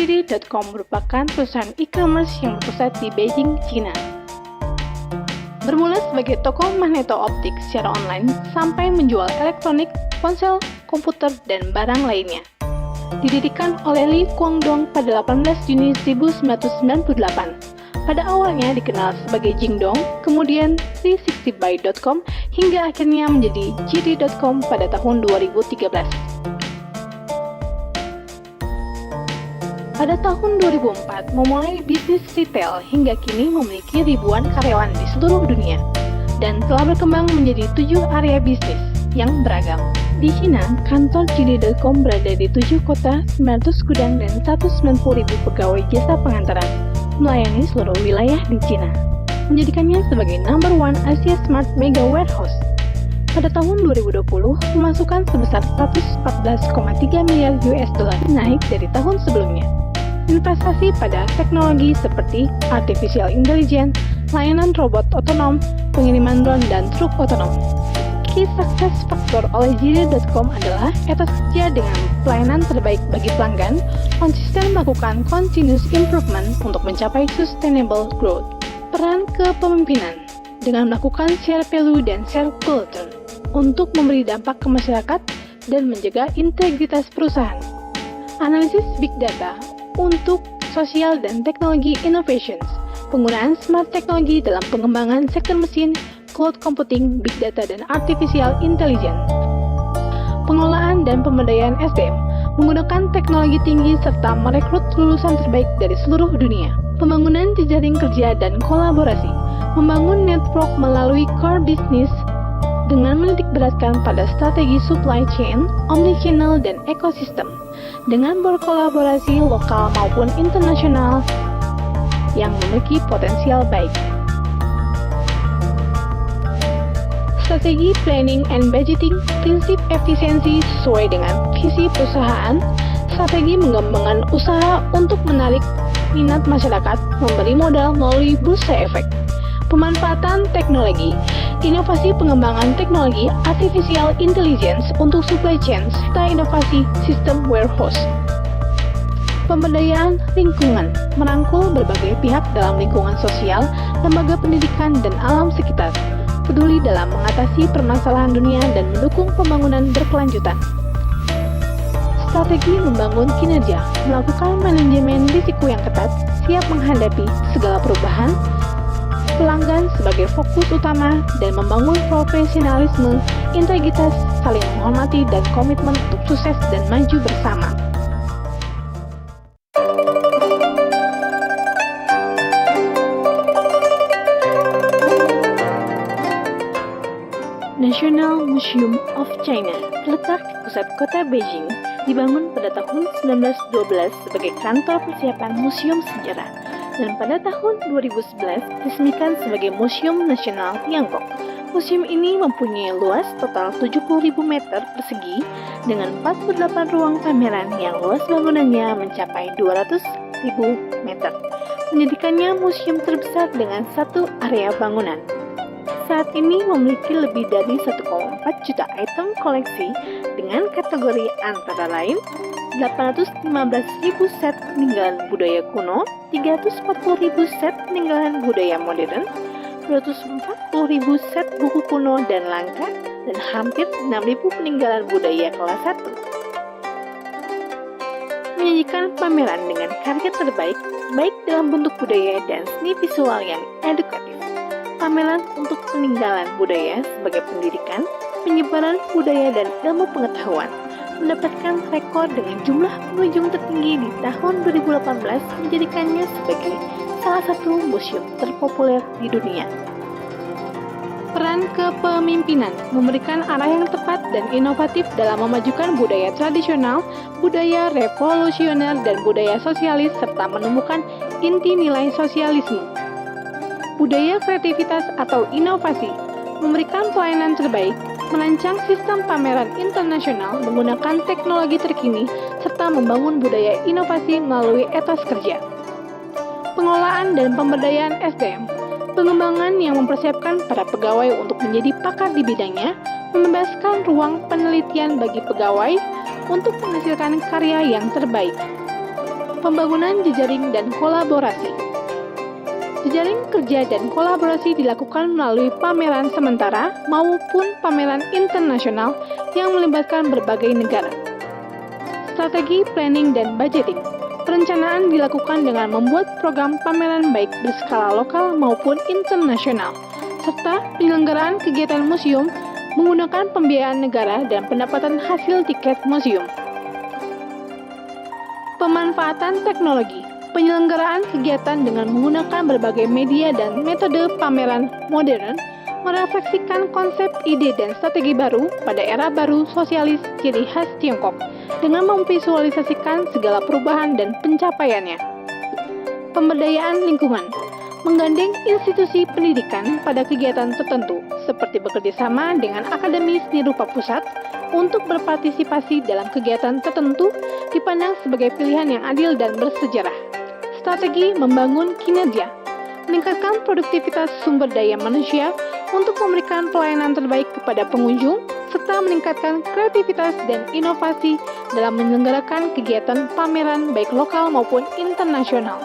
JD.com merupakan perusahaan e-commerce yang berpusat di Beijing, China. Bermula sebagai toko magneto-optik secara online sampai menjual elektronik, ponsel, komputer, dan barang lainnya. Didirikan oleh Li Guangdong pada 18 Juni 1998. Pada awalnya dikenal sebagai Jingdong, kemudian 360buy.com, hingga akhirnya menjadi JD.com pada tahun 2013. Pada tahun 2004, memulai bisnis retail hingga kini memiliki ribuan karyawan di seluruh dunia dan telah berkembang menjadi 7 area bisnis yang beragam. Di China, kantor JD.com berada di 7 kota, 900 gudang, dan 190.000 pegawai jasa pengantaran, melayani seluruh wilayah di China, menjadikannya sebagai number 1 Asia Smart Mega Warehouse. Pada tahun 2020, pemasukan sebesar 114,3 miliar US dollar, naik dari tahun sebelumnya. Investasi pada teknologi seperti artificial intelligence, layanan robot otonom, pengiriman drone, dan truk otonom. Key success factor oleh JD.com adalah etos kerja dengan pelayanan terbaik bagi pelanggan, konsisten melakukan continuous improvement untuk mencapai sustainable growth. Peran kepemimpinan dengan melakukan share value dan share culture untuk memberi dampak ke masyarakat dan menjaga integritas perusahaan. Analisis big data untuk sosial dan teknologi innovations, penggunaan smart teknologi dalam pengembangan sektor mesin, cloud computing, big data, dan artificial intelligence. Pengelolaan dan pemberdayaan SDM, menggunakan teknologi tinggi serta merekrut lulusan terbaik dari seluruh dunia. Pembangunan jejaring kerja dan kolaborasi, membangun network melalui core business dengan menitikberatkan pada strategi supply chain, omnichannel, dan ekosistem, dengan berkolaborasi lokal maupun internasional yang memiliki potensial baik. Strategi planning and budgeting, prinsip efisiensi sesuai dengan visi perusahaan, strategi mengembangkan usaha untuk menarik minat masyarakat, memberi modal melalui bursa efek. Pemanfaatan teknologi, inovasi pengembangan teknologi artificial intelligence untuk supply chain, serta inovasi sistem warehouse. Pemberdayaan lingkungan, merangkul berbagai pihak dalam lingkungan sosial, lembaga pendidikan, dan alam sekitar, peduli dalam mengatasi permasalahan dunia dan mendukung pembangunan berkelanjutan. Strategi membangun kinerja, melakukan manajemen risiko yang ketat, siap menghadapi segala perubahan, pelanggan sebagai fokus utama, dan membangun profesionalisme, integritas, saling menghormati, dan komitmen untuk sukses dan maju bersama. National Museum of China terletak di pusat kota Beijing, dibangun pada tahun 1912 sebagai kantor persiapan museum sejarah, dan pada tahun 2011 diresmikan sebagai Museum Nasional Tiongkok. Museum ini mempunyai luas total 70.000 meter persegi dengan 48 ruang pameran yang luas bangunannya mencapai 200.000 meter, menjadikannya museum terbesar dengan satu area bangunan. Saat ini memiliki lebih dari 1,4 juta item koleksi dengan kategori antara lain 815.000 set peninggalan budaya kuno, 340.000 set peninggalan budaya modern, 240.000 set buku kuno dan langka, dan hampir 6.000 peninggalan budaya kelas 1. Menyajikan pameran dengan karya terbaik, baik dalam bentuk budaya dan seni visual yang edukatif. Pameran untuk peninggalan budaya sebagai pendidikan, penyebaran budaya dan ilmu pengetahuan mendapatkan rekor dengan jumlah pengunjung tertinggi di tahun 2018, menjadikannya sebagai salah satu museum terpopuler di dunia. Peran kepemimpinan memberikan arah yang tepat dan inovatif dalam memajukan budaya tradisional, budaya revolusioner, dan budaya sosialis serta menumbuhkan inti nilai sosialisme. Budaya kreativitas atau inovasi memberikan pelayanan terbaik, merancang sistem pameran internasional menggunakan teknologi terkini, serta membangun budaya inovasi melalui etos kerja. Pengelolaan dan pemberdayaan SDM, pengembangan yang mempersiapkan para pegawai untuk menjadi pakar di bidangnya, membebaskan ruang penelitian bagi pegawai untuk menghasilkan karya yang terbaik. Pembangunan jejaring dan kolaborasi. Jejaring kerja dan kolaborasi dilakukan melalui pameran sementara maupun pameran internasional yang melibatkan berbagai negara. Strategi planning dan budgeting. Perencanaan dilakukan dengan membuat program pameran baik berskala lokal maupun internasional, serta penyelenggaraan kegiatan museum menggunakan pembiayaan negara dan pendapatan hasil tiket museum. Pemanfaatan teknologi. Penyelenggaraan kegiatan dengan menggunakan berbagai media dan metode pameran modern merefleksikan konsep, ide, dan strategi baru pada era baru sosialis ciri khas Tiongkok dengan memvisualisasikan segala perubahan dan pencapaiannya. Pemberdayaan lingkungan menggandeng institusi pendidikan pada kegiatan tertentu seperti bekerja sama dengan Akademi Seni Rupa Pusat untuk berpartisipasi dalam kegiatan tertentu dipandang sebagai pilihan yang adil dan bersejarah. Strategi membangun kinerja, meningkatkan produktivitas sumber daya manusia untuk memberikan pelayanan terbaik kepada pengunjung, serta meningkatkan kreativitas dan inovasi dalam menyelenggarakan kegiatan pameran baik lokal maupun internasional.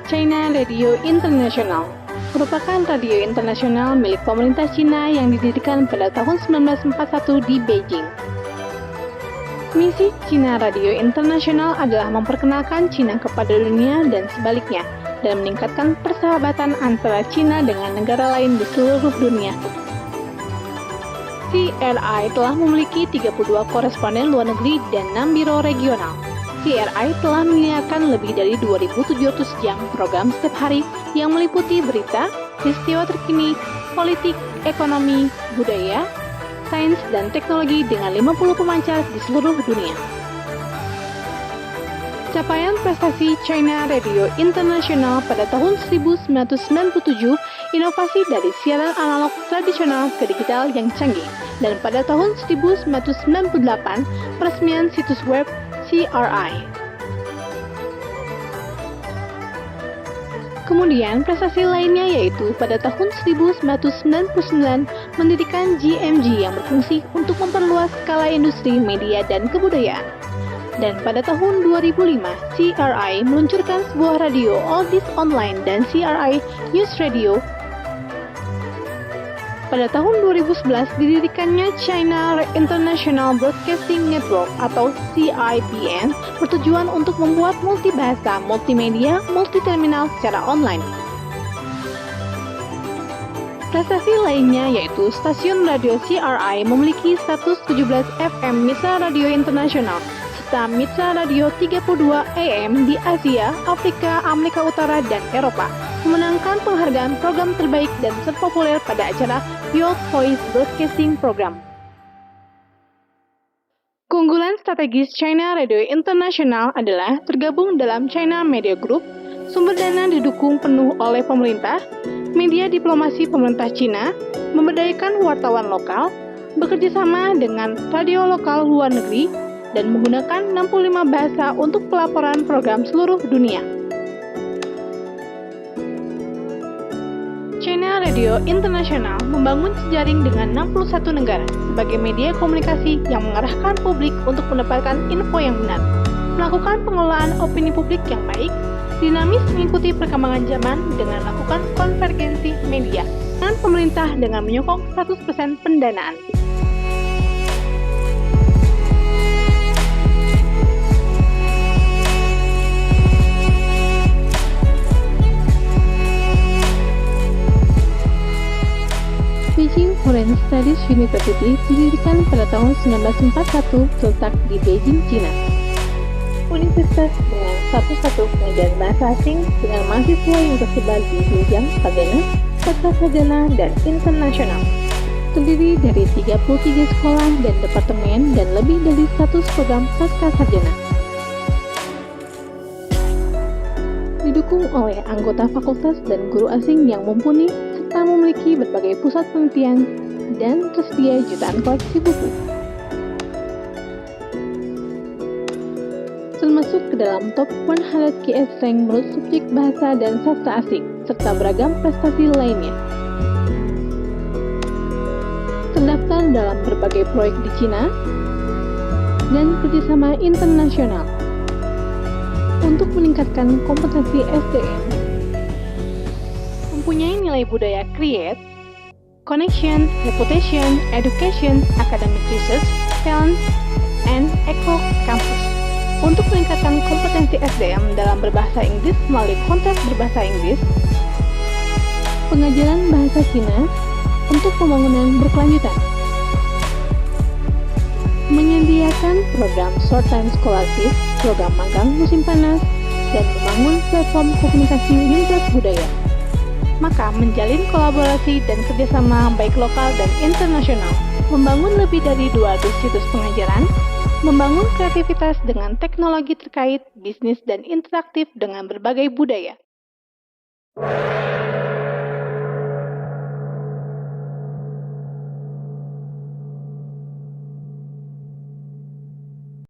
China Radio International merupakan radio internasional milik pemerintah Cina yang didirikan pada tahun 1941 di Beijing. Misi China Radio International adalah memperkenalkan Cina kepada dunia dan sebaliknya, dan meningkatkan persahabatan antara Cina dengan negara lain di seluruh dunia. CRI telah memiliki 32 koresponden luar negeri dan 6 biro regional. CRI telah menyiarkan lebih dari 2.700 jam program setiap hari yang meliputi berita, peristiwa terkini, politik, ekonomi, budaya, sains, dan teknologi dengan 50 pemancar di seluruh dunia. Capaian prestasi China Radio International pada tahun 1997, inovasi dari siaran analog tradisional ke digital yang canggih, dan pada tahun 1998, peresmian situs web CRI. Kemudian prestasi lainnya yaitu pada tahun 1999 mendirikan GMG yang berfungsi untuk memperluas skala industri media dan kebudayaan. Dan pada tahun 2005, CRI meluncurkan sebuah radio Oldies Online dan CRI News Radio. Pada tahun 2011 didirikannya China International Broadcasting Network atau CIBN bertujuan untuk membuat multibahasa, multimedia, multiterminal secara online. Prestasi lainnya yaitu stasiun radio CRI memiliki status 17 FM Mitra Radio Internasional serta Mitra Radio 32 AM di Asia, Afrika, Amerika Utara, dan Eropa, memenangkan penghargaan program terbaik dan terpopuler pada acara Youth Voice Broadcasting Program. Keunggulan strategis China Radio International adalah tergabung dalam China Media Group, sumber dana didukung penuh oleh pemerintah, media diplomasi pemerintah Cina, memberdayakan wartawan lokal, bekerja sama dengan radio lokal luar negeri, dan menggunakan 65 bahasa untuk pelaporan program seluruh dunia. China Radio International membangun jejaring dengan 61 negara sebagai media komunikasi yang mengarahkan publik untuk mendapatkan info yang benar, melakukan pengelolaan opini publik yang baik, dinamis mengikuti perkembangan zaman dengan melakukan konvergensi media, dan pemerintah dengan menyokong 100% pendanaan. Foreign Studies University didirikan pada tahun 1941 terletak di Beijing, China. Universitas dengan satu-satu pengajar bahasa asing dengan mahasiswa yang tersebar di jenjang sarjana, pasca sarjana, dan internasional. Terdiri dari 33 sekolah dan departemen dan lebih dari 100 program pasca sarjana. Didukung oleh anggota fakultas dan guru asing yang mumpuni serta memiliki berbagai pusat penelitian dan tersedia jutaan koleksi buku. Termasuk ke dalam top 100 KS rank menurut subjek bahasa dan sastra asing, serta beragam prestasi lainnya. Terdaftar dalam berbagai proyek di Cina dan kerjasama internasional untuk meningkatkan kompetensi SDM. Mempunyai nilai budaya create, connection, reputation, education, academic research, talent, and eco-campus. Untuk meningkatkan kompetensi SDM dalam berbahasa Inggris melalui kontrak berbahasa Inggris, pengajaran bahasa Cina untuk pembangunan berkelanjutan, menyediakan program short-time scholarship, program magang musim panas, dan membangun platform komunikasi lintas budaya. Maka menjalin kolaborasi dan kerjasama baik lokal dan internasional, membangun lebih dari 200 situs pengajaran, membangun kreativitas dengan teknologi terkait, bisnis dan interaktif dengan berbagai budaya.